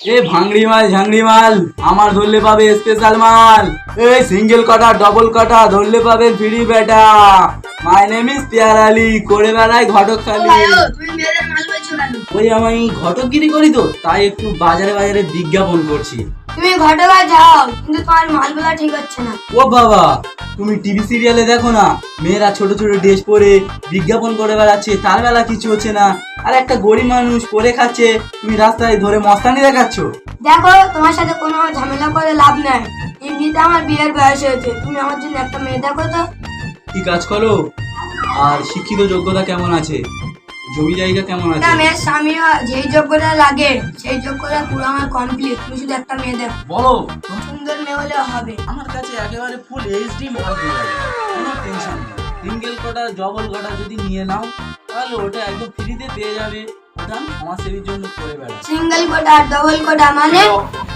এ ভাঙড়ি মাল ঝাংড়ি মাল আমার ধরলে পাবে স্পেশাল মাল। এই সিঙ্গেল কাটা ডবল কাটা ধরলে পাবেন ফ্রি বেটা। My name is Piyar Ali, করে বেড়াই ঘটক খালি। ওই আমি ঘটকগিরি করি তো, তাই একটু বাজারে বাজারে বিজ্ঞাপন করছি। তুমি ঘটকা যাও, কিন্তু তোমার মালগুলা ঠিক হচ্ছে না। ও বাবা, তুমি টিভি সিরিয়ালে দেখো না, মেয়েরা ছোট ছোট ড্রেস পরে বিজ্ঞাপন করে বেড়াচ্ছে, তার বেলা কিছু হচ্ছে না। আর একটা গরিব মানুষ করে খাচ্ছে, তুমি রাস্তায় ধরে মস্তানি দেখাচ্ছ। দেখো, তোমার সাথে কোনো ঝামেলা করে লাভ নাই। এমনিতে আমার বিয়ের বয়স হয়েছে, তুমি আমার জন্য একটা মেয়ে দেখো তো। কি কাজ করো? আর শিক্ষিত যোগ্যতা কেমন আছে? জমি জায়গা কেমন আছে? একটা মেয়ের স্বামী যেই যোগ্যতা লাগে সেই যোগ্যতা পুরো আমার কমপ্লিট। তুমি শুধু একটা মেয়ে দেখো। বলো। সুন্দর মেয়ে হলে হবে। আমার কাছে একেবারে ফুল এইচডি মাল পেয়ে যাবে, কোনো টেনশন নেই। সিঙ্গেল কটা ডবল কটা যদি নিয়ে নাও, তাহলে ওটা একদম ফ্রিতে পেয়ে যাবে। ওটা আমি সমাজসেবীর জন্য করে বেড়াই। সিঙ্গেল কোটা ডবল কোটা মানে?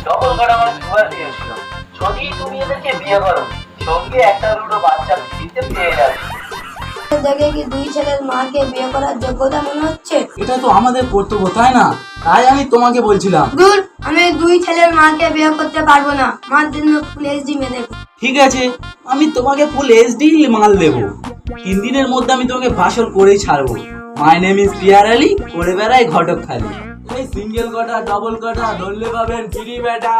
ডবল কাটা মানে দুবার দিয়েছিল। যদি তুমি এদেরকে বিয়ে করো, সঙ্গে একটা দুটো বাচ্চা ফ্রিতে পেয়ে যাবে। দেখে কি দুই ছেলের মাকে বিয়ে করার যোগ্যতা মনে হচ্ছে? এটা তো আমাদের কর্তব্য, তাই না? তাই আমি তোমাকে বলছিলাম। দূর, আমি দুই ছেলের মাকে বিয়ে করতে পারবো না। মার জন্য ফুল এইচডি মেয়ে দেখো। ঠিক আছে, আমি তোমাকে ফুল এইচডি মাল দেবো। 3 দিনের মধ্যে আমি তোমাকে বাসর করেই ছাড়বো। My name is Piyar Ali, করে বেড়াই ঘটক খালি। এই সিঙ্গেল কটা ডবল কটা ধরলে পাবেন ফ্রি বেটা।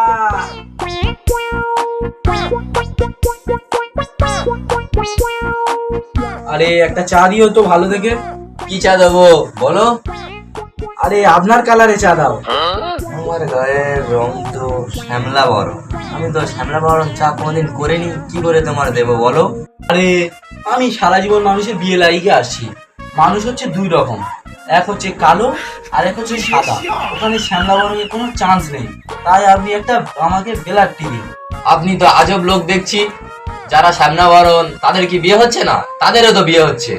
আরে একটা চা দিও তো ভালো দেখে। কি চা দেবো বলো? আরে আপনার কালারে চা দাও। আমার গায়ের রং তো শ্যামলা বরণ, আমি তো শ্যামলা বরণ চা কোনোদিন করিনি, কি করে তোমার দেবো বলো? আরে আমি সারা জীবন মানুষের বিয়ে লাগিয়ে আসছি। মানুষ হচ্ছে 2 রকম, এক হচ্ছে কালো আর এক হচ্ছে সাদা। ওখানে শ্যামলা বরণের কোনো চান্স নেই, তাই আপনি একটা আমাকে বেলার টিভি। আপনি তো আজব লোক দেখছি। যারা শ্যামলা বরণ তাদের কি বিয়ে হচ্ছে না? তাদেরও তো বিয়ে হচ্ছে।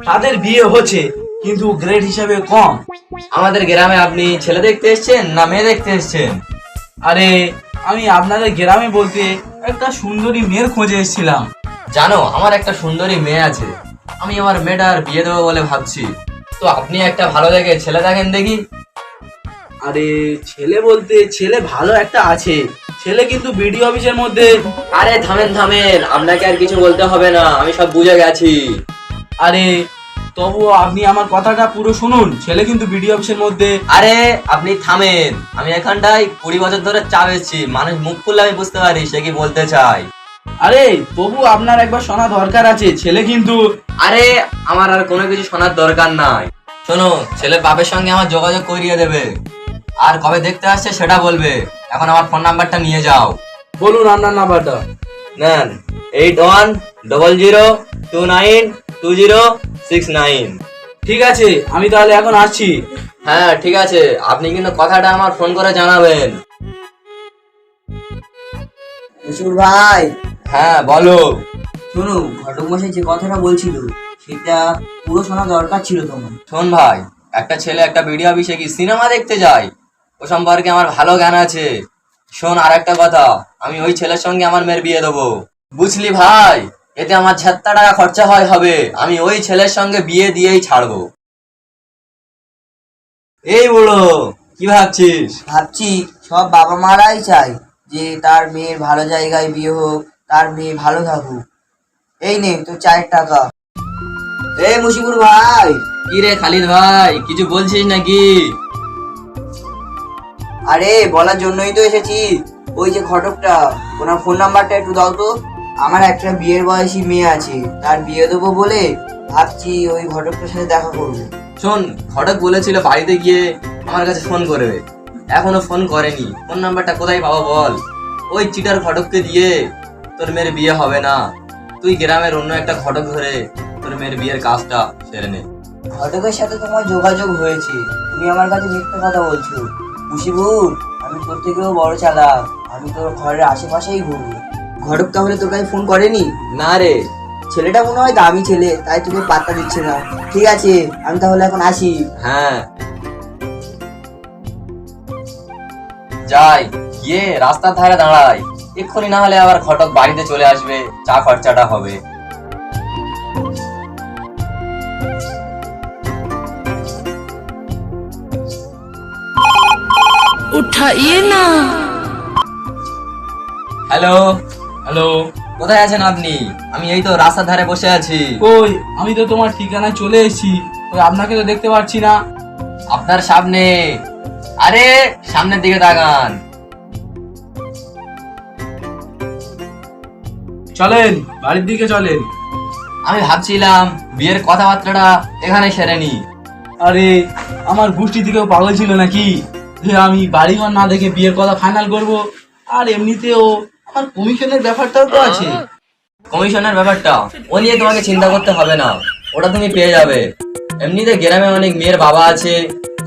তাদের বিয়ে হচ্ছে, কিন্তু গ্রেড হিসাবে কম। আমাদের গ্রামে আপনি ছেলে দেখতে এসেছেন না মেয়ে দেখতে এসেছেন? আরে আমি আপনাদের গ্রামে বলতে একটা সুন্দরী মেয়ের খোঁজে এসেছিলাম। জানো, আমার একটা সুন্দরী মেয়ে আছে, আমি আমার মেয়েটার বিয়ে দেবো বলে ভাবছি। তো আপনি একটা ভালো দেখে ছেলে দেখেন দেখি। আরে ছেলে বলতে ছেলে ভালো একটা আছে, ছেলে কিন্তু বিডিও অফিসের মধ্যে। আরে থামেন থামেন, আপনাকে আর কিছু বলতে হবে না, আমি সব বুঝে গেছি। আরে তবুও আপনি আমার কথাটা পুরো শুনুন, ছেলে কিন্তু বিডিও অফিসের মধ্যে। আরে আপনি থামেন, আমি এখানটায় 20 বছর ধরে চা বেচছি, মানুষ মুখ খুললে আমি বুঝতে পারি সে কি বলতে চায়। আরে তবু আপনার একবার শোনা দরকার আছে, ছেলে কিন্তু। আরে আমার আর কোনো কিছু শোনার দরকার নাই। শোনো, ছেলের বাপের সঙ্গে আমার যোগাযোগ করিয়ে দেবে, আর কবে দেখতে আসছে সেটা বলবে। এখন আমার ফোন নাম্বারটা নিয়ে যাও। বলুন আপনার নাম্বারটা। নেন, 8100292069। ঠিক আছে, আমি তাহলে এখন আসছি। হ্যাঁ ঠিক আছে, আপনি কিন্তু কথাটা আমার ফোন করে জানাবেন। মুসুর ভাই, হ্যাঁ বলো। শোনো, ঘটক মশাই যে কথাটা বলছিল সেটা পুরো শোনা দরকার ছিল তোমার। শোন ভাই, একটা ছেলে একটা ভিডিও অফিসে কি সিনেমা দেখতে যায়, ও সম্পর্কে আমার ভালো জ্ঞান আছে। শোন আর একটা কথা, আমি ওই ছেলের সঙ্গে আমার মেয়ের বিয়ে দেবো, বুঝলি ভাই? এতে আমার 76 টাকা খরচা হবে, আমি ওই ছেলের সঙ্গে বিয়ে দিয়েই ছাড়বো। এই বুড়ো, কি ভাবছিস? ভাবছি সব বাবা মারাই চায় যে তার মেয়ের ভালো জায়গায় বিয়ে হোক, তার মেয়ে ভালো থাকুক। এই নে তো 4 টাকা। এই মুশিবুর ভাই, কি রে খালিদ ভাই, কিছু বলছিস নাকি? আরে বলার জন্যই তো এসেছি। ওই যে ঘটকটা, ওনার ফোন নাম্বারটা একটু দাও তো। আমার একটা বিয়ের বয়সী মেয়ে আছে, তার বিয়ে দেবো বলে ভাবছি ওই ঘটকটার সাথে দেখা করবো। শোন, ঘটক বলেছিল বাড়িতে গিয়ে আমার কাছে ফোন করবে, এখনো ফোন করেনি। ফোন নাম্বারটা কোথায় পাবো বল? ওই চিটার ঘটককে দিয়ে তোর মেয়ের বিয়ে হবে না, তুই গ্রামের অন্য একটা ঘটক ধরে তোর মেয়ের বিয়ের কাজটা সেরে নে। ঘটকের সাথে তোমার যোগাযোগ হয়েছে, তুমি আমার কাছে মিথ্যে কথা বলছো। মুশিবুর, আমি তোর থেকেও বড় চালাক, আমি তোর ঘরের আশেপাশেই ঘুরবো। ঘটক তাহলে তোর কাছে ফোন করেনি? না রে। ছেলেটা মনে হয় দামি ছেলে, তাই তোকে পাত্তা দিচ্ছে না। ঠিক আছে, আমি তাহলে এখন আসি। হ্যাঁ যাই, গিয়ে রাস্তার ধারে দাঁড়াই, এক্ষুনি না হলে আবার ঘটক বাড়িতে চলে আসবে, চা খরচাটা হবে। उठाइए ना। হ্যালো, হ্যালো, কোথায় আছেন আপনি? আমি এই তো রাস্তার ধারে বসে আছি। কই আমি তো তোমার ঠিকানায় চলে এসেছি, ওই আপনাকে তো দেখতে পাচ্ছি না। আপনার সামনে, আরে সামনের দিকে তাকান। চলেন বাড়ির দিকে চলেন। আমি ভাবছিলাম বিয়ের কথাবার্তাটা এখানে সেরে নি। আরে আমার গোষ্ঠী থেকেও পাগল ছিল নাকি যে আমি বাড়িঘর না দেখে বিয়ের কথা ফাইনাল করব? আর এমনিতেও আমার কমিশনের ব্যাপারটাও তো আছে। কমিশনের ব্যাপারটা ও নিয়ে তোমাকে চিন্তা করতে হবে না, ওটা তুমি পেয়ে যাবে। এমনিতে গ্রামে অনেক মেয়ের বাবা আছে,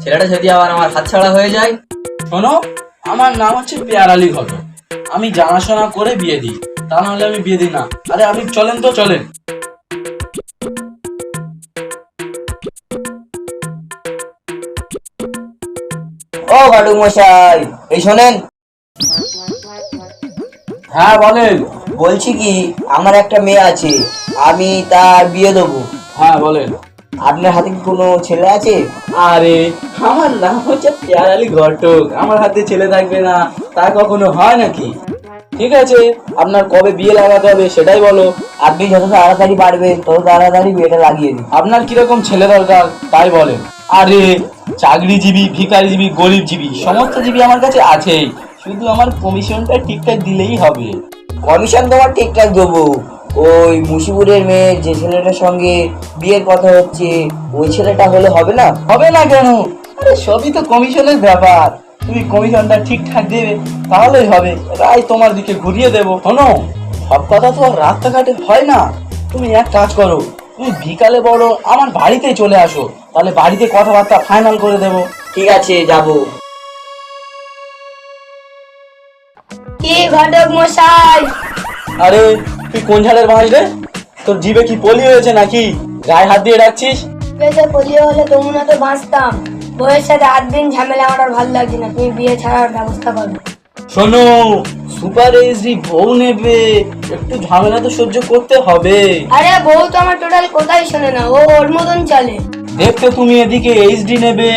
ছেলেটা যদি আবার আমার হাতছাড়া হয়ে যায়। শোনো, আমার নাম হচ্ছে পেয়ার আলী ঘটক। আমি জানাশোনা করে বিয়ে দিই, তা নাহলে আমি বিয়ে দিই না। আরে আপনি চলেন তো, চলেন। ও ঘটক মশাই, এই শোনেন। হ্যাঁ বলেন। বলছি কি, আমার একটা মেয়ে আছে, আমি তার বিয়ে দেবো। হ্যাঁ বলেন। আপনার হাতে কি কোনো ছেলে আছে? আরে আমার নাম হচ্ছে পেয়ার আলী ঘটক, আমার হাতে ছেলে থাকবে না? তা কখনো হয় নাকি? ঠিক আছে, আপনার কবে বিয়ে লাগাতে হবে সেটাই বলো। আপনি যত তাড়াতাড়ি পারবেন তত তাড়াতাড়ি বিয়েটা লাগিয়ে দিন। আপনার কিরকম ছেলে দরকার তাই বলেন। আরে চাকরিজীবী, ভিখারিজীবী, গরিবজীবী সমস্ত জীবী আমার কাছে আছেই, শুধু আমার কমিশনটা ঠিকঠাক দিলেই হবে। কমিশন তোমার ঠিকঠাক দেবো। ওই মুশিপুরের মেয়ে যে ছেলেটার সঙ্গে বিয়ের কথা হচ্ছে, ওই ছেলেটা হলে হবে না? হবে না কেন? আরে সবই তো কমিশনের ব্যাপার, তুমি কমিশনটা ঠিকঠাক দেবে তাহলেই হবে। তাই তোমার দিকে ঘুরিয়ে দেবো। শোনো, সব কথা তো আর রাস্তাঘাটে হয় না। তুমি এক কাজ করো, তুমি বিকালে বড় আমার বাড়িতে চলে আসো, তাহলে বাড়িতে কথাবার্তা ফাইনাল করে দেবো। ঠিক আছে, যাবো। কি ঘটক মশাই? আরে তুই কোন ঝাড়ের বাঁশ রে? তোর জিভে কি পলি হয়েছে নাকি? গায়ে হাত দিয়ে ডাকছিস? বেশে পলিয়ে হলে তোমরা তো বাঁচতাম। বউয়ের সাথে 8 দিন ঝামেলা আমার আর ভালো লাগছে না, তুমি বিয়ে ছাড়ার ব্যবস্থা করো। শোনো, সুপার এইচডি বউ নেবে, একটু ঝামেলা তো সহ্য করতে হবে। আরে বউ তো আমার টোটাল কোথায় শোনে না, ও ওর মতন চলে। দেখতে তুমি এদিকে এইচডি নেবে,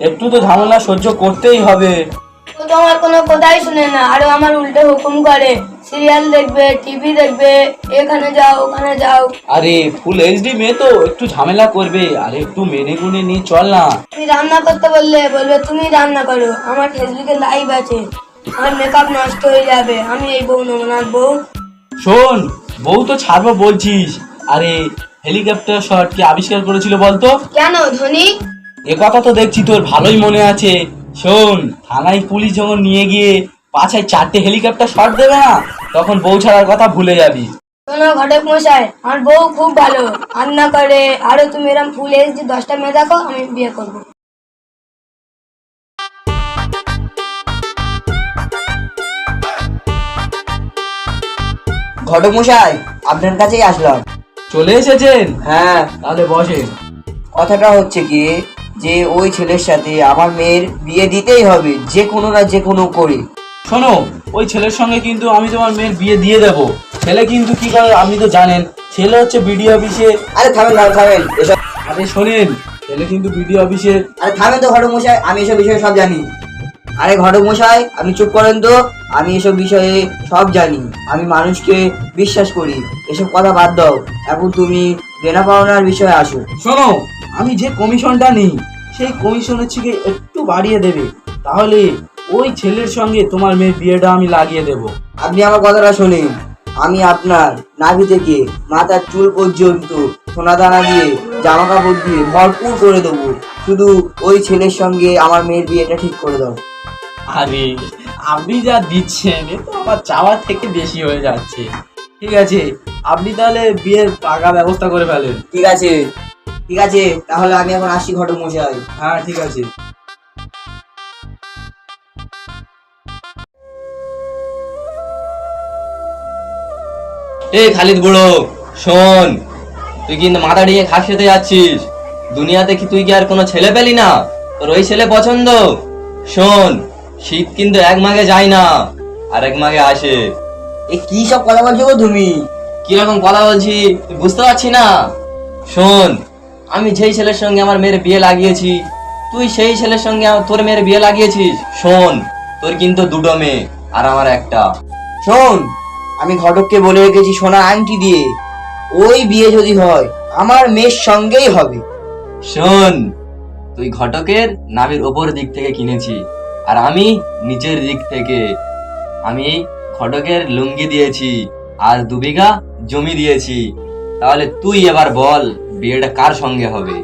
একটু তো ঝামেলা সহ্য করতেই হবে। ও তো আমার কোনো কথাই শুনে না, আরো আমার উল্টে হুকুম করে। সিরিয়াল দেখবে, টিভি দেখবে, এখানে যাও ওখানে যাও। আরে ফুল এইচডি মেয়ে তো একটু ঝামেলা করবে, আরে একটু মেনে গুনে নিয়ে চল না। তুমি রান্না করতে বললে বলবে তুমি রান্না করো। আমার ফেসবুকে লাইভ আছে, আমার মেকআপ নষ্ট হয়ে যাবে। আমি এই বউ নেবো না। বউ শোন, বউ তো ছাড়বো বলছিস, আরে হেলিকপ্টার শট কে আবিষ্কার করেছিল বলতো? কেন ধনী? এ কথা তো দেখছি তোর ভালোই মনে আছে। শোন, থানায় পুলিশ যখন নিয়ে গিয়ে পাছায় 4টে হেলিকপ্টার শট দেবে না, তখন বউ ছাড়ার কথা ভুলে যাবি। শোনো ঘটক মশাই, আমার বউ খুব ভালো রান্না করে। আরো তুমি এরকম ফুল এইচডি 10টা মেয়ে দেখো, আমি বিয়ে করবো। ঘটক মশাই, আপনার কাছেই আসলাম। চলে এসেছেন? হ্যাঁ, তাহলে বসেন। কথাটা হচ্ছে কি, যে ওই ছেলের সাথে আমার মেয়ের বিয়ে দিতেই হবে, যে কোনো না যে কোনো করে। শোনো, ওই ছেলের সঙ্গে কিন্তু আমি তোমার মেয়ের বিয়ে দিয়ে দেবো। ছেলে কিন্তু কি করে আপনি তো জানেন, ছেলে হচ্ছে বিডিও অফিসে। আরে থামেন থামেন এসব। আরে শোনেন, ছেলে কিন্তু বিডিও অফিসে। আরে থামেন তো ঘটক মশাই, আমি এসব বিষয়ে সব জানি। আরে ঘটক মশাই, আপনি চুপ করেন তো। আমি এসব বিষয়ে সব জানি, আমি মানুষকে বিশ্বাস করি। এসব কথা বাদ দাও, এখন তুমি দেনা পাওনার বিষয়ে আসো। শোনো, আমি যে কমিশনটা নিই সেই কমিশনের থেকে একটু বাড়িয়ে দেবে, তাহলে ওই ছেলের সঙ্গে তোমার মেয়ের বিয়েটা আমি লাগিয়ে দেবো। আপনি আমার কথাটা শুনেন, আমি আপনার নাভি থেকে মাথার চুল পর্যন্ত সোনা দানা দিয়ে, জামা কাপড় দিয়ে ভরপুর করে দেবো। শুধু ওই ছেলের সঙ্গে আমার মেয়ের বিয়েটা ঠিক করে দাও। আরে আপনি যা দিচ্ছেন এ তো আমার চাওয়ার থেকে বেশি হয়ে যাচ্ছে। ঠিক আছে, আপনি তাহলে বিয়ের পাকা ব্যবস্থা করে ফেলেন। ঠিক আছে, ঠিক আছে, তাহলে আমি এখন আসি ঘটক মশাই। হ্যাঁ ঠিক আছে। এই খালিদ বুড়ো, শোন, তুই কিন্তু মাথা ডিঙে ঘাস খেতে যাচ্ছিস। দুনিয়াতে কি তুই কি আর কোনো ছেলে পেলি না? তোর ওই ছেলে পছন্দ? শোন, শীত কিন্তু এক মাঘে যায় না, আরেক মাঘে আসে। এ কি সব কথা বলছো গো তুমি? কিরকম কথা বলছি তুই বুঝতে পারছি না? শোন, আমি যেই ছেলের সঙ্গে আমার মেয়ের বিয়ে লাগিয়েছি, তুই সেই ছেলের সঙ্গে তোর মেয়ের বিয়ে লাগিয়েছিস। শোন, তোর কিন্তু দুটো মেয়ে আর আমার একটা। শোন, আমি ঘটককে বলে রেখেছি সোনার আংটি দিয়ে ওই বিয়ে যদি হয় আমার মেয়ের সঙ্গেই হবে। শোন, তুই ঘটকের নাভির ওপর দিক থেকে কিনেছি আর আমি নিচের দিক থেকে। আমি ঘটকের লুঙ্গি দিয়েছি আর 2 বিঘা জমি দিয়েছি। তাহলে তুই এবার বল বিয়েটা কার সঙ্গে হবে?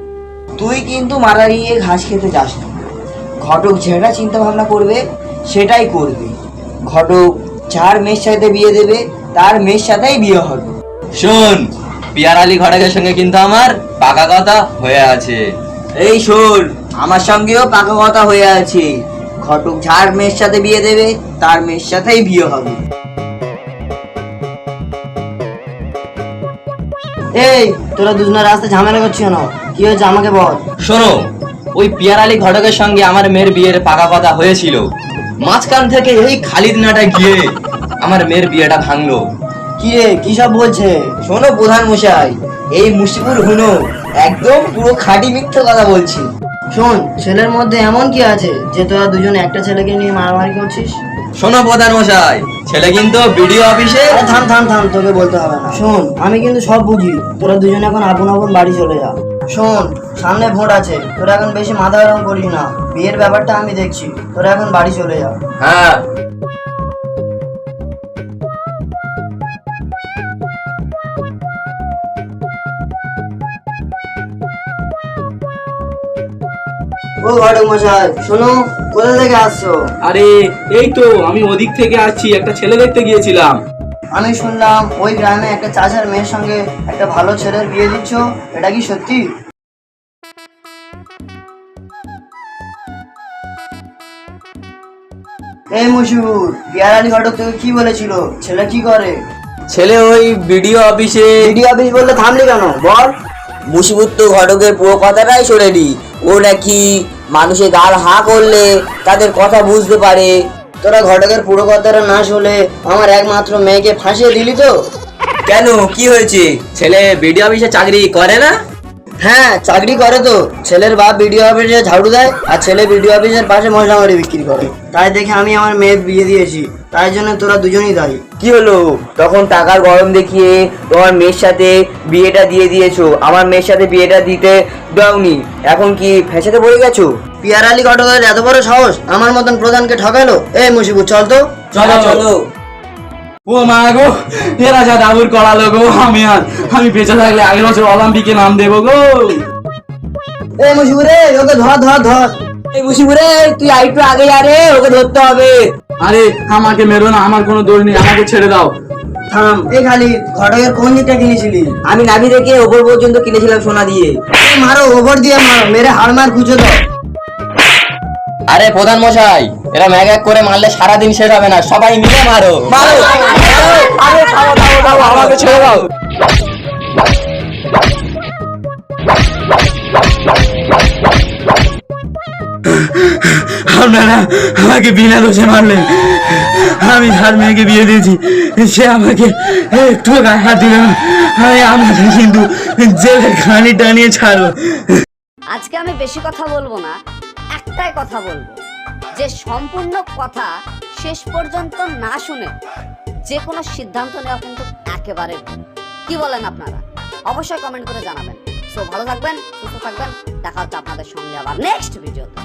তুই কিন্তু মারারিয়ে ঘাস খেতে যাস না। ঘটক যেটা চিন্তা ভাবনা করবে সেটাই করবে। ঘটক যার মেয়ের সাথে বিয়ে দেবে তার মেয়ের সাথেই বিয়ে হবে। শোন, পিয়ার আলী ঘটকের সঙ্গে কিন্তু আমার পাকা কথা হয়ে আছে। এই শোন, আমার সঙ্গেও পাকা কথা হয়ে আছে। ঘটক যার মেয়ের সাথে বিয়ে দেবে তার মেয়ের সাথেই বিয়ে হবে। এই তোরা দুজনে রাস্তায় ঝামেলা করছিস না, কি হয়েছে আমাকে বল। শোনো, ওই পিয়ার আলী ঘটকের সঙ্গে আমার মেয়ের বিয়ের পাকা কথা হয়েছিল। মাঝখান থেকে এই খালিদ নাটা গিয়ে আমার মেয়ের বিয়েটা ভাঙলো। কি রে, কি সব বলছে? শোনো প্রধান মশাই, এই মুশিবুর হুনো একদম পুরো খাঁটি মিথ্যে কথা বলছি। শোন, ছেলের মধ্যে এমন কি আছে যে তোরা দুজনে একটা ছেলেকে নিয়ে মারামারি করছিস? শোনো প্রধান মশাই, ছেলে কিন্তু বিডিও অফিসে। আরে থাম থাম থাম, তোকে বলতে হবে না। শোন, আমি কিন্তু সব বুঝি। তোরা দুজনে এখন আপন আপন বাড়ি চলে যা। শোন, সামনে ভোট আছে, তোরা এখন বেশি মাথা গরম করিস না। বিয়ের ব্যাপারটা আমি দেখছি, তোরা এখন বাড়ি চলে যা। হ্যাঁ, ও ঘটক মশাই, শোনো, কোথা থেকে আসছো? আরে এই তো আমি ওদিক থেকে আসছি, একটা ছেলে দেখতে গিয়েছিলাম। আমি শুনলাম ওই গ্রামে একটা চাচার মেয়ের সঙ্গে একটা ভালো ছেলের বিয়ে দিচ্ছ, এটা কি সত্যি? এই মশহুর, পিয়ার আলী ঘটক তোকে কি বলেছিল? ছেলে কি করে? ছেলে ওই বিডিও অফিসে। বিডি অফিস বললে থামলি কেন, বল। মুশিবুর তো ঘটকের পুরো কথাটাই শোনেনি। ও নাকি মানুষের গাল হা করলে তাদের কথা বুঝতে পারে। তোরা ঘটকের পুরো কথাটা না শুনে আমার একমাত্র মেয়েকে ফাঁসিয়ে দিলি তো? কেন, কি হয়েছে? ছেলে বিডিও অফিসে চাকরি করে না? হ্যাঁ, চাকরি করে তো। ছেলের বাপ বিডিও অফিসে ঝাড়ু দেয় আর ছেলে বিডিও অফিসের পাশে মশলা মারি বিক্রি করে। তাই দেখে আমি আমার মেয়ের বিয়ে দিয়েছি, তাই জন্য তোরা দুজনেই দায়ী। কি হলো? তখন টাকার গরম দেখিয়ে তোমার মেয়ের সাথে বিয়েটা দিয়ে দিয়েছো, আমার মেয়ের সাথে বিয়েটা দিতে দাওনি। এখন কি ফেঁসাতে পড়ে গেছো? পিয়ার আলী ঘটকের এত বড় সাহস আমার মতন প্রধানকে ঠকালো? এই মুশিবুর, চল তো। চলো চলো। ও মা গো, এরা যা দাবুর করালো গো। আমি বেঁচে থাকলে আগের বছর অলিম্পিকে নাম দেবো গো। এই মুশিবুর রে, ওকে ধর ধর ধর। এই মুশিবুরে, তুই আরেকটু আগে যা রে, ওকে ধরতে হবে। আরে আমাকে মেরো না, আমার কোনো দোষ নেই, আমাকে ছেড়ে দাও। থাম। এই খালি ঘটকের কোন দিকটা কিনেছিলি? আমি নাভি থেকে ওপর পর্যন্ত কিনেছিলাম সোনা দিয়ে। এই মারো, ওপর দিয়ে মারো, মেরে হাড় মার খুঁজে দাও। আরে প্রধান মশাই, এরা ম্যাগ এক করে মারলে সারাদিন শেষ হবে না, সবাই মিলে মারো। মারো। আরে থামো থামো থামো, আমাকে ছেড়ে দাও। আপনারা আমাকে বিনা দোষে মারলেন। আমি যার মেয়েকে বিয়ে দিয়েছি সে আমাকে একটু গায়ে হাত দিল না। আমাকে কিন্তু জেলের খানি টানিয়ে ছাড়ো। আজকে আমি বেশি কথা বলবো না, একটাই কথা বলবো যে সম্পূর্ণ কথা শেষ পর্যন্ত না শুনে যে কোনো সিদ্ধান্ত নেওয়া কিন্তু একেবারে ভুল। কি বলেন আপনারা? অবশ্যই কমেন্ট করে জানাবেন। সো ভালো থাকবেন, সুস্থ থাকবেন, দেখা হচ্ছে আপনাদের সঙ্গে আবার নেক্সট ভিডিওতে।